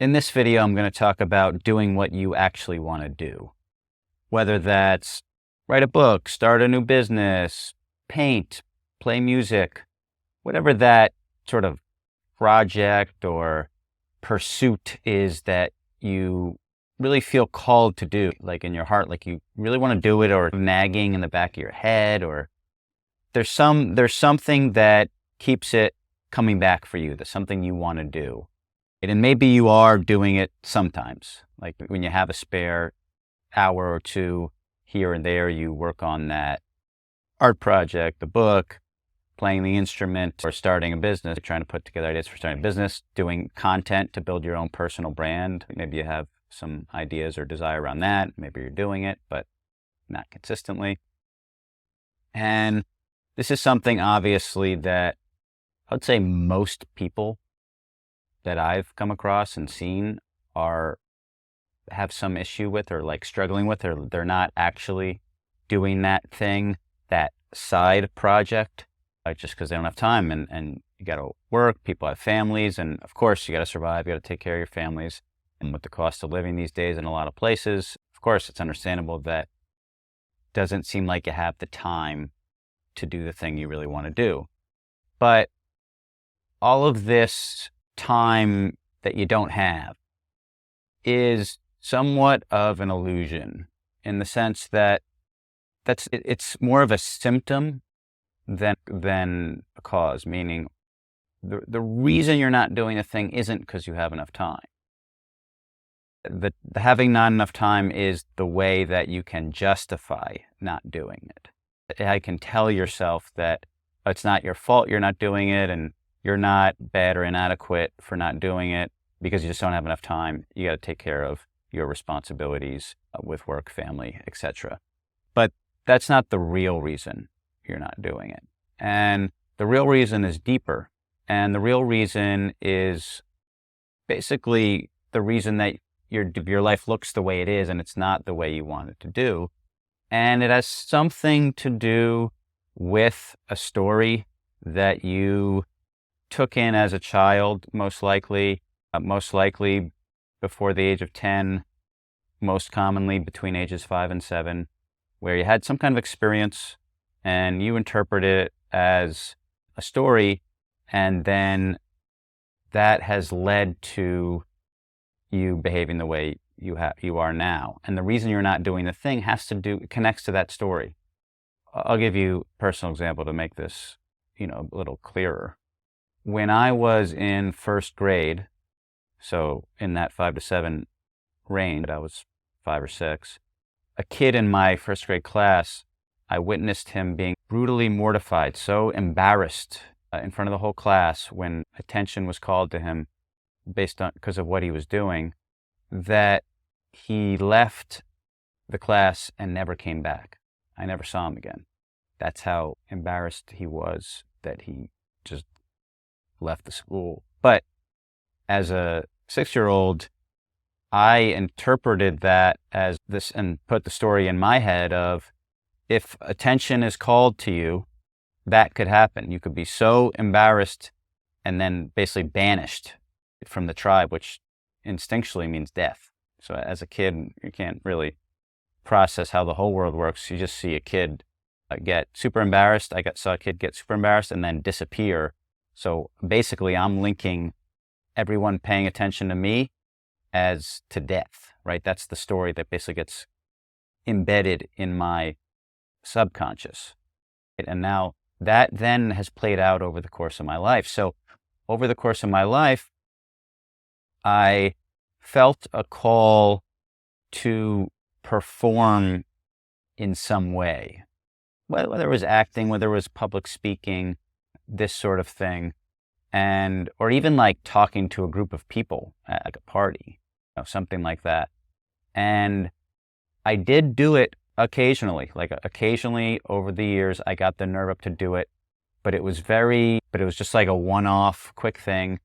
In this video, I'm going to talk about doing what you actually want to do. Whether that's write a book, start a new business, paint, play music, whatever that sort of project or pursuit is that you really feel called to do, like in your heart, like you really want to do it, or nagging in the back of your head, or there's something that keeps it coming back for you. That's something you want to do. And maybe you are doing it sometimes, like when you have a spare hour or two here and there, you work on that art project, the book, playing the instrument, or starting a business, trying to put together ideas for starting a business, doing content to build your own personal brand. Maybe you have some ideas or desire around that. Maybe you're doing it, but not consistently. And this is something, obviously, that I would say most people that I've come across and seen have some issue with, or like struggling with, or they're not actually doing that thing, that side project, just because they don't have time, and you got to work, people have families, and of course you got to survive, you got to take care of your families. And with the cost of living these days in a lot of places, of course it's understandable that it doesn't seem like you have the time to do the thing you really want to do. But all of this time that you don't have is somewhat of an illusion, in the sense that it's more of a symptom than a cause. Meaning the reason you're not doing a thing isn't because you have enough time. The having not enough time is the way that you can justify not doing it. I can tell yourself that it's not your fault you're not doing it, and you're not bad or inadequate for not doing it, because you just don't have enough time. You got to take care of your responsibilities with work, family, etc. But that's not the real reason you're not doing it. And the real reason is deeper. And the real reason is basically the reason that your life looks the way it is, and it's not the way you want it to do. And it has something to do with a story that you took in as a child, most likely before the age of 10, most commonly between ages 5 and 7, where you had some kind of experience and you interpret it as a story, and then that has led to you behaving the way you are now. And the reason you're not doing the thing connects to that story. I'll give you a personal example to make this, a little clearer. When I was in first grade, so in that 5 to 7 range, I was 5 or 6, a kid in my first grade class, I witnessed him being brutally mortified, so embarrassed in front of the whole class when attention was called to him because of what he was doing, that he left the class and never came back. I never saw him again. That's how embarrassed he was that he just left the school. But as a 6-year-old, I interpreted that as this, and put the story in my head of, if attention is called to you, that could happen. You could be so embarrassed and then basically banished from the tribe, which instinctually means death. So as a kid, you can't really process how the whole world works. You just see a kid get super embarrassed. Saw a kid get super embarrassed and then disappear. So basically, I'm linking everyone paying attention to me as to death, right? That's the story that basically gets embedded in my subconscious. And now that then has played out over the course of my life. So over the course of my life, I felt a call to perform in some way, whether it was acting, whether it was public speaking, this sort of thing, or even like talking to a group of people at like a party, something like that. And I did do it occasionally, over the years, I got the nerve up to do it, but it was just like a one-off quick thing.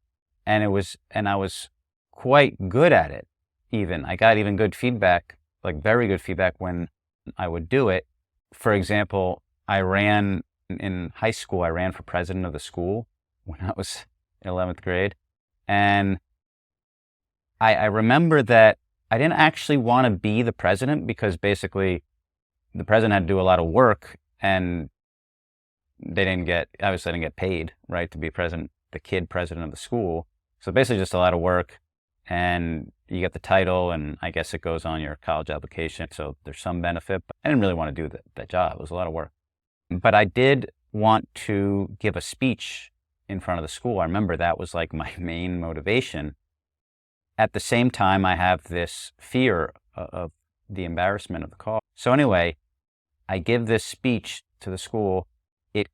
And I was quite good at it. I got even good feedback, like very good feedback when I would do it. For example, in high school, I ran for president of the school when I was in 11th grade. And I remember that I didn't actually want to be the president because basically the president had to do a lot of work and obviously didn't get paid, right, to be president, the kid president of the school. So basically just a lot of work, and you get the title, and I guess it goes on your college application. So there's some benefit, but I didn't really want to do that job. It was a lot of work. But I did want to give a speech in front of the school. I remember that was like my main motivation. At the same time, I have this fear of the embarrassment of the call. So anyway, I give this speech to the school. It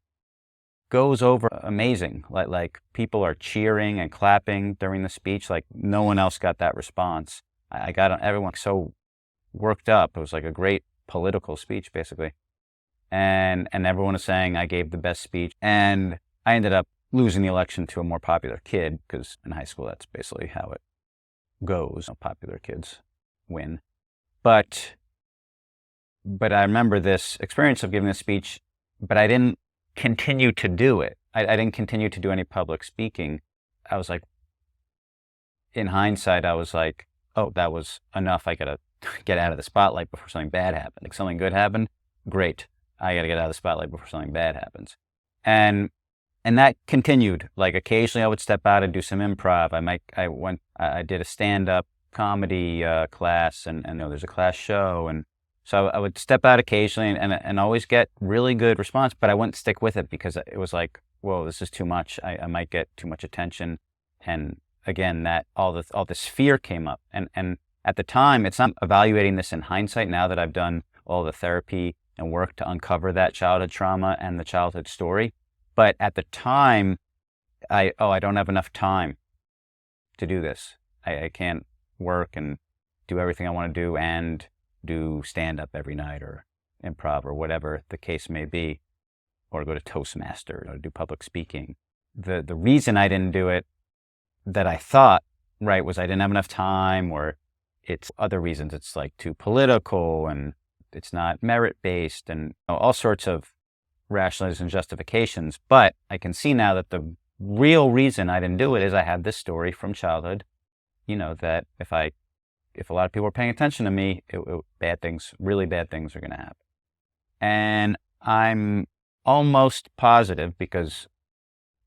goes over amazing. Like people are cheering and clapping during the speech. Like no one else got that response. I got everyone so worked up. It was like a great political speech, basically. And everyone was saying I gave the best speech. And I ended up losing the election to a more popular kid, because in high school, that's basically how it goes. Popular kids win. But I remember this experience of giving a speech, but I didn't continue to do it. I didn't continue to do any public speaking. I was like, in hindsight, I was like, oh, that was enough. I got to get out of the spotlight before something bad happened. Like something good happened, great. I got to get out of the spotlight before something bad happens. And that continued. Like occasionally I would step out and do some improv. I did a stand-up comedy class, and there's a class show. And so I would step out occasionally and always get really good response, but I wouldn't stick with it because it was like, whoa, this is too much. I might get too much attention. And again, that all this fear came up. And at the time, it's not evaluating this in hindsight now that I've done all the therapy and work to uncover that childhood trauma and the childhood story. But at the time, I don't have enough time to do this. I can't work and do everything I want to do and do stand-up every night or improv or whatever the case may be, or go to Toastmasters or do public speaking. The reason I didn't do it that I thought, right, was I didn't have enough time, or it's other reasons. It's like too political and it's not merit-based and all sorts of rationalizations and justifications. But I can see now that the real reason I didn't do it is I had this story from childhood, that if a lot of people are paying attention to me, really bad things are going to happen. And I'm almost positive, because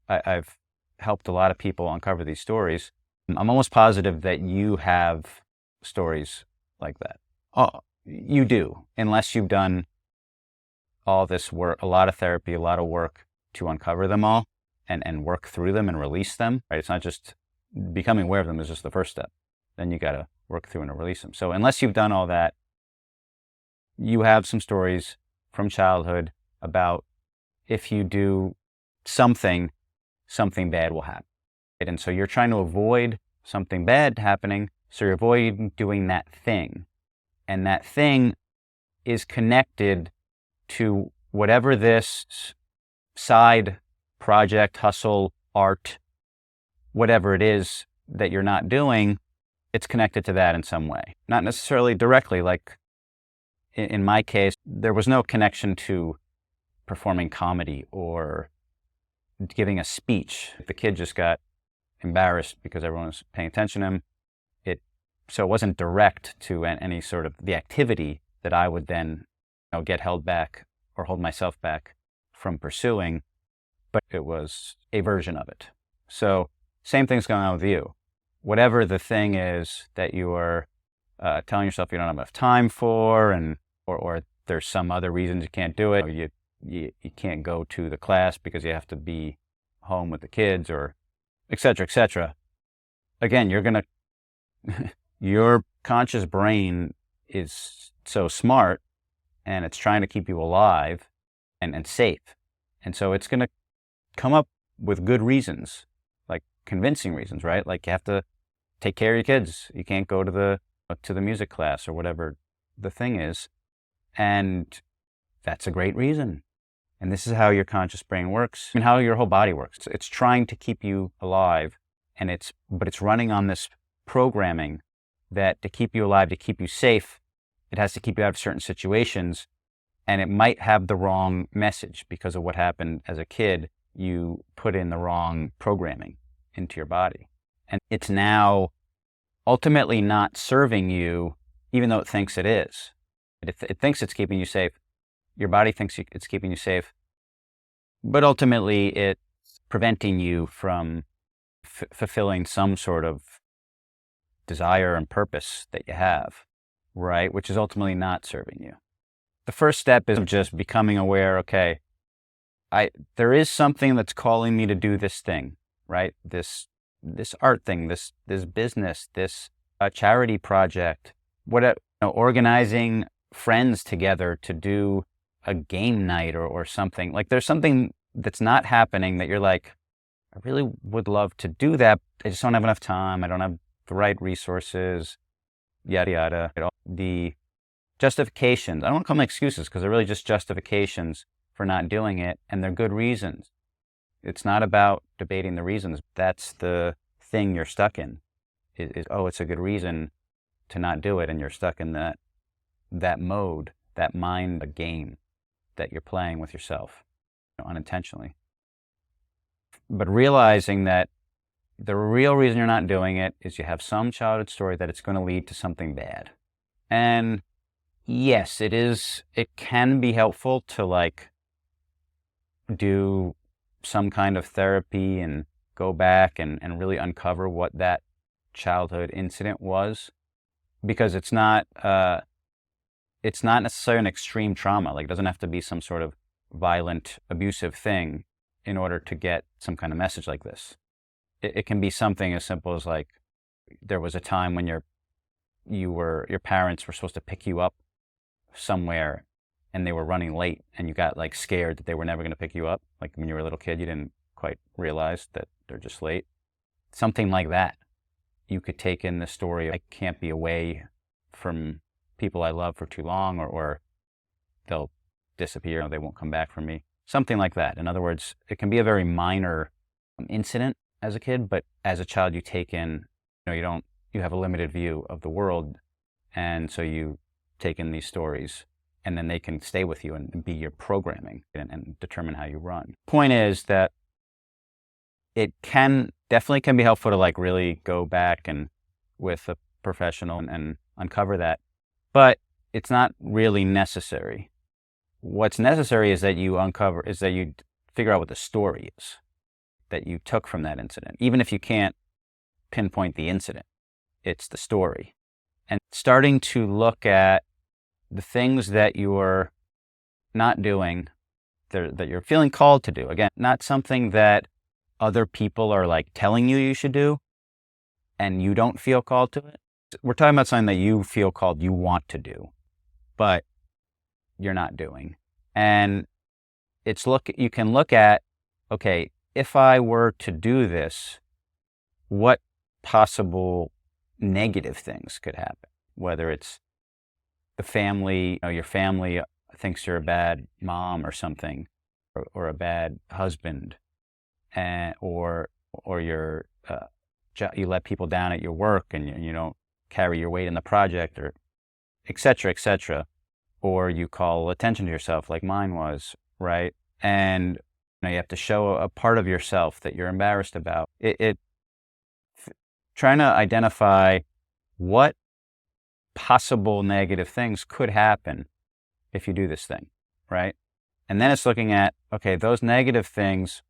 I've helped a lot of people uncover these stories, I'm almost positive that you have stories like that. Oh, you do, unless you've done all this work, a lot of therapy, a lot of work to uncover them all and work through them and release them. Right? It's not just becoming aware of them is just the first step. Then you got to work through and release them. So unless you've done all that, you have some stories from childhood about if you do something bad will happen. And so you're trying to avoid something bad happening, so you're avoiding doing that thing. And that thing is connected to whatever this side project, hustle, art, whatever it is that you're not doing, it's connected to that in some way. Not necessarily directly, like in my case, there was no connection to performing comedy or giving a speech. The kid just got embarrassed because everyone was paying attention to him. So it wasn't direct to any sort of the activity that I would then get held back or hold myself back from pursuing, but it was a version of it. So same thing's going on with you. Whatever the thing is that you are telling yourself you don't have enough time for, or there's some other reasons you can't do it. You can't go to the class because you have to be home with the kids, or et cetera, et cetera. Again, your conscious brain is so smart, and it's trying to keep you alive and safe. And so it's going to come up with good reasons, like convincing reasons, right? Like you have to take care of your kids. You can't go to the music class or whatever the thing is. And that's a great reason. And this is how your conscious brain works and how your whole body works. It's trying to keep you alive, but it's running on this programming that to keep you alive, to keep you safe, it has to keep you out of certain situations, and it might have the wrong message because of what happened as a kid. You put in the wrong programming into your body, and it's now ultimately not serving you, even though it thinks it is. It thinks it's keeping you safe. Your body thinks it's keeping you safe, but ultimately it's preventing you from fulfilling some sort of desire and purpose that you have, right? Which is ultimately not serving you. The first step is just becoming aware, okay, there is something that's calling me to do this thing, right? This art thing, this business, this charity project, organizing friends together to do a game night or something. Like there's something that's not happening that you're like, I really would love to do that. I just don't have enough time. I don't have the right resources, yada, yada. The justifications, I don't want to call them excuses because they're really just justifications for not doing it, and they're good reasons. It's not about debating the reasons. That's the thing you're stuck in. It's a good reason to not do it, and you're stuck in that mode, that mind game that you're playing with yourself, unintentionally. But realizing that the real reason you're not doing it is you have some childhood story that it's going to lead to something bad. And yes, it can be helpful to do some kind of therapy and go back and really uncover what that childhood incident was, because it's not necessarily an extreme trauma. Like it doesn't have to be some sort of violent, abusive thing in order to get some kind of message like this. It can be something as simple as there was a time when your parents were supposed to pick you up somewhere and they were running late and you got scared that they were never going to pick you up. Like when you were a little kid, you didn't quite realize that they're just late. Something like that. You could take in the story, I can't be away from people I love for too long, or they'll disappear, they won't come back from me. Something like that. In other words, it can be a very minor incident as a kid, but as a child you take in, you have a limited view of the world, and so you take in these stories, and then they can stay with you and be your programming and determine how you run. Point is that it definitely can be helpful to really go back and with a professional and uncover that, but it's not really necessary. What's necessary is that you figure out what the story is that you took from that incident. Even if you can't pinpoint the incident, it's the story. And starting to look at the things that you're not doing, that you're feeling called to do. Again, not something that other people are telling you should do and you don't feel called to it. We're talking about something that you feel called, you want to do, but you're not doing. And you can look at, okay, if I were to do this, what possible negative things could happen? Whether it's the family, your family thinks you're a bad mom or something, or a bad husband, or you let people down at your work and you don't carry your weight in the project, or et cetera, or you call attention to yourself like mine was, right? And you have to show a part of yourself that you're embarrassed about. Trying to identify what possible negative things could happen if you do this thing, right? And then it's looking at, okay, those negative things,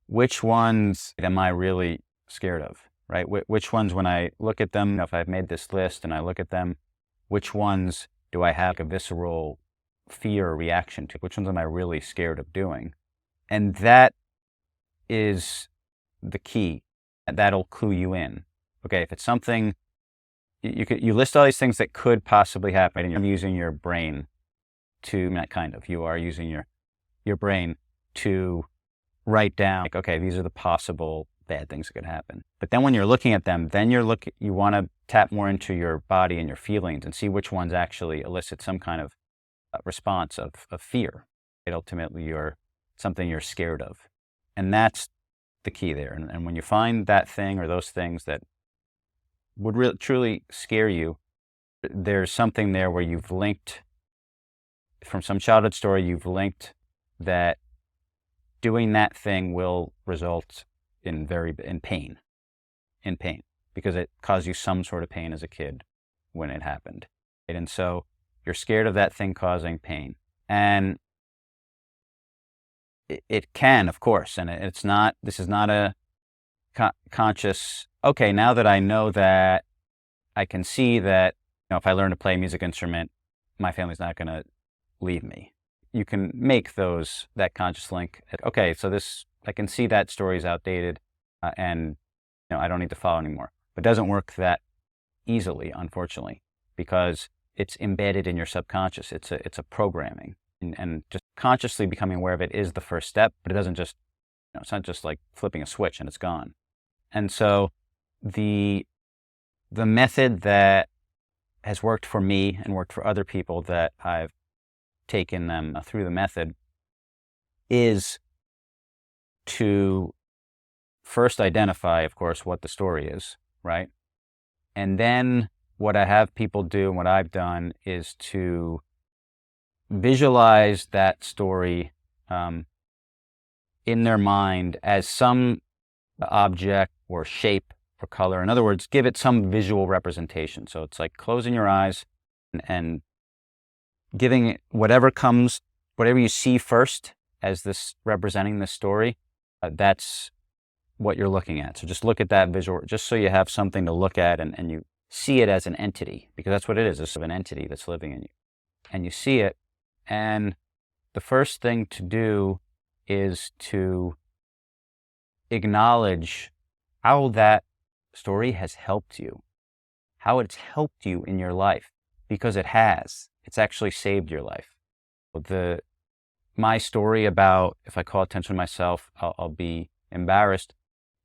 which ones am I really scared of, right? Which ones, when I look at them, if I've made this list and I look at them, which ones do I have a visceral fear or reaction to? Which ones am I really scared of doing? And that is the key. That'll clue you in. Okay, if it's something, you list all these things that could possibly happen, and you're using your brain you are using your brain to write down, okay, these are the possible bad things that could happen. But then when you're looking at them, then you want to tap more into your body and your feelings and see which ones actually elicit some kind of response of fear. Ultimately, something you're scared of. And that's the key there. And when you find that thing or those things that would really truly scare you, there's something there where you've linked, from some childhood story, you've linked that doing that thing will result in pain. because it caused you some sort of pain as a kid when it happened. And so you're scared of that thing causing pain. And it can, of course, and this is not a conscious, okay, now that I know that, I can see that, if I learn to play a music instrument, my family's not going to leave me. You can make that conscious link. Okay, so I can see that story is outdated, and I don't need to follow anymore. But it doesn't work that easily, unfortunately, because it's embedded in your subconscious. It's a programming, and just consciously becoming aware of it is the first step. But it doesn't just, it's not just like flipping a switch and it's gone. And so the method that has worked for me and worked for other people that I've taken them through the method is to first identify, of course, what the story is, right? And then what I have people do and what I've done is to visualize that story in their mind as some object or shape or color. In other words, give it some visual representation. So it's like closing your eyes and giving it whatever you see first as this representing this story, that's what you're looking at. So just look at that visual, just so you have something to look at and you see it as an entity, because that's what it is. It's an entity that's living in you. And you see it, and the first thing to do is to acknowledge how that story has helped you, how it's helped you in your life, because it has. It's actually saved your life. My story about, if I call attention to myself, I'll be embarrassed,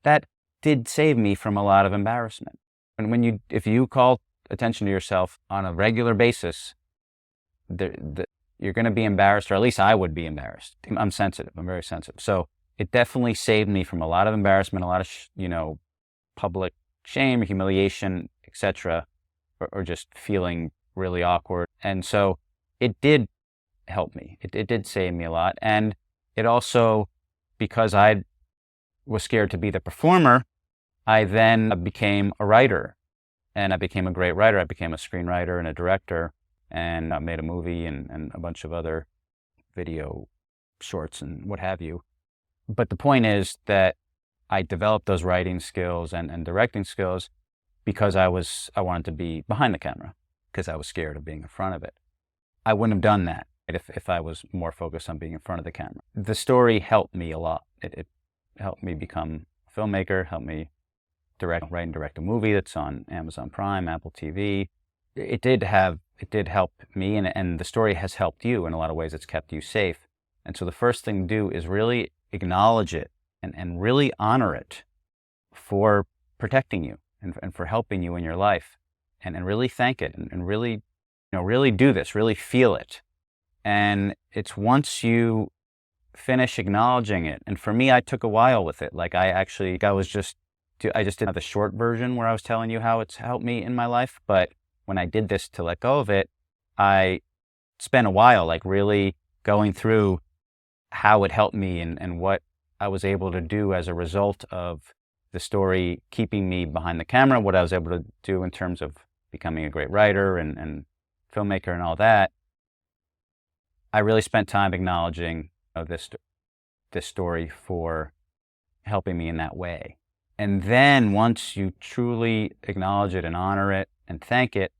that did save me from a lot of embarrassment. And if you call attention to yourself on a regular basis, you're going to be embarrassed, or at least I would be embarrassed. I'm sensitive. I'm very sensitive. So it definitely saved me from a lot of embarrassment, a lot of, public shame, humiliation, etc., or just feeling really awkward. And so it did help me. It did save me a lot. And it also, because I was scared to be the performer, I then became a writer. And I became a great writer. I became a screenwriter and a director, and I made a movie and a bunch of other video shorts and what have you. But the point is that I developed those writing skills and directing skills because I wanted to be behind the camera, because I was scared of being in front of it. I wouldn't have done that if I was more focused on being in front of the camera. The story helped me a lot. It helped me become a filmmaker, helped me write and direct a movie that's on Amazon Prime, Apple TV. It did help me, and the story has helped you in a lot of ways. It's kept you safe. And so the first thing to do is really acknowledge it and really honor it for protecting you and for helping you in your life, and really thank it and really, really do this, really feel it. And it's once you finish acknowledging it, and for me, I took a while with it. Like I just did the short version where I was telling you how it's helped me in my life. But when I did this to let go of it, I spent a while like really going through how it helped me and what I was able to do as a result of the story keeping me behind the camera, what I was able to do in terms of becoming a great writer and filmmaker and all that. I really spent time acknowledging this story for helping me in that way. And then once you truly acknowledge it and honor it and thank it,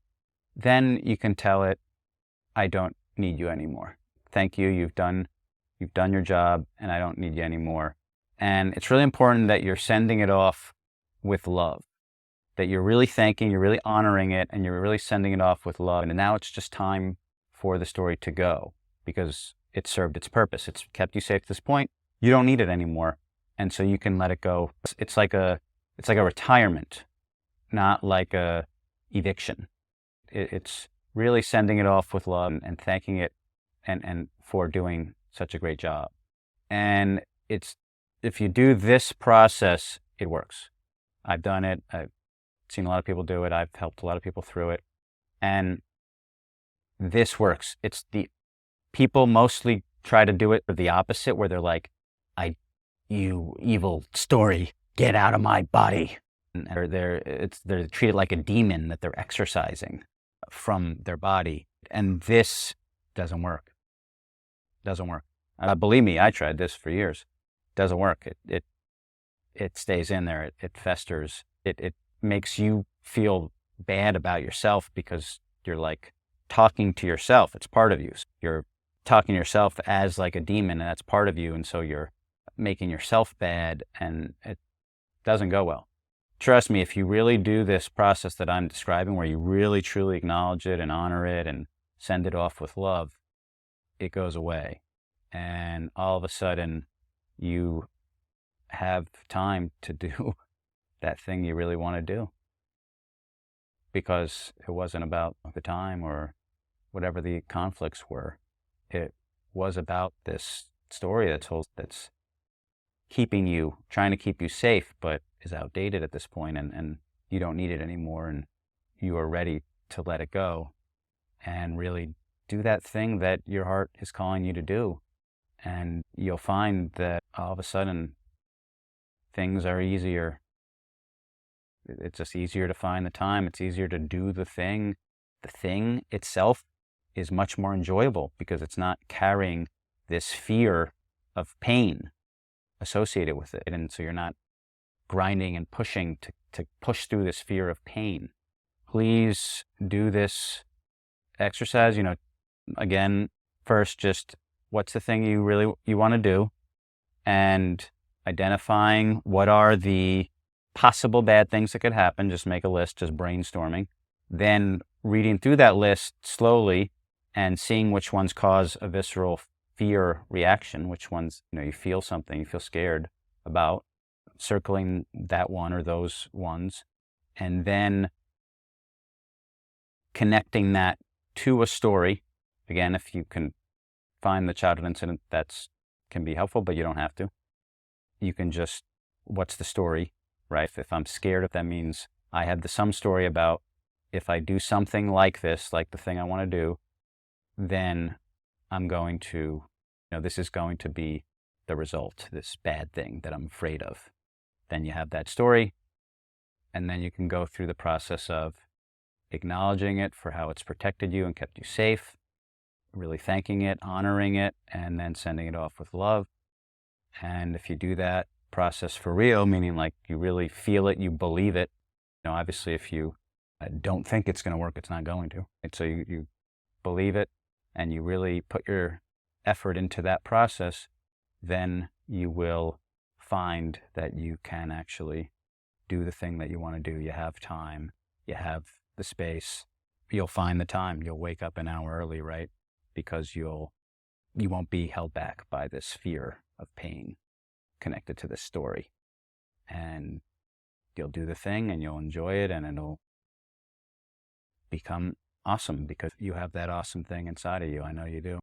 then you can tell it, I don't need you anymore. Thank you. You've done your job, and I don't need you anymore. And it's really important that you're sending it off with love, that you're really thanking, you're really honoring it, and you're really sending it off with love. And now it's just time for the story to go, because it served its purpose. It's kept you safe to this point. You don't need it anymore. And so you can let it go. It's like a retirement, not like a eviction. It's really sending it off with love and thanking it and for doing such a great job. And if you do this process, it works. I've done it. I've seen a lot of people do it. I've helped a lot of people through it. And this works. People mostly try to do it the opposite, where they're like, you evil story, get out of my body. and they're treated like a demon that they're exorcising from their body. And this doesn't work. Doesn't work. Believe me, I tried this for years. Doesn't work. It stays in there. It festers. It makes you feel bad about yourself because you're like talking to yourself. It's part of you. You're talking to yourself as like a demon, and that's part of you. And so you're making yourself bad, and it doesn't go well. Trust me, if you really do this process that I'm describing, where you really truly acknowledge it and honor it and send it off with love, it goes away. And all of a sudden, you have time to do that thing you really want to do. Because it wasn't about the time or whatever the conflicts were. It was about this story that's keeping you, trying to keep you safe, but is outdated at this point, and you don't need it anymore, and you are ready to let it go and really do that thing that your heart is calling you to do. And you'll find that all of a sudden things are easier. It's just easier to find the time. It's easier to do the thing. The thing itself is much more enjoyable because it's not carrying this fear of pain associated with it. And so you're not grinding and pushing to push through this fear of pain. Please do this exercise. Again, first, just what's the thing you want to do, and identifying what are the possible bad things that could happen. Just make a list, just brainstorming. Then reading through that list slowly and seeing which ones cause a visceral fear reaction, which ones, you feel something, you feel scared about, circling that one or those ones, and then connecting that to a story. Again, if you can find the childhood incident, that can be helpful, but you don't have to. You can just, what's the story, right? If I'm scared, if that means I have some story about if I do something like this, like the thing I want to do, then I'm going to, this is going to be the result, this bad thing that I'm afraid of. Then you have that story, and then you can go through the process of acknowledging it for how it's protected you and kept you safe, really thanking it, honoring it, and then sending it off with love. And if you do that process for real, meaning like you really feel it, you believe it, obviously if you don't think it's going to work, it's not going to. And so you believe it and you really put your effort into that process, then you will find that you can actually do the thing that you want to do. You have time, you have the space, you'll find the time. You'll wake up an hour early, right? Because you won't be held back by this fear of pain connected to this story. And you'll do the thing and you'll enjoy it, and it'll become awesome because you have that awesome thing inside of you. I know you do.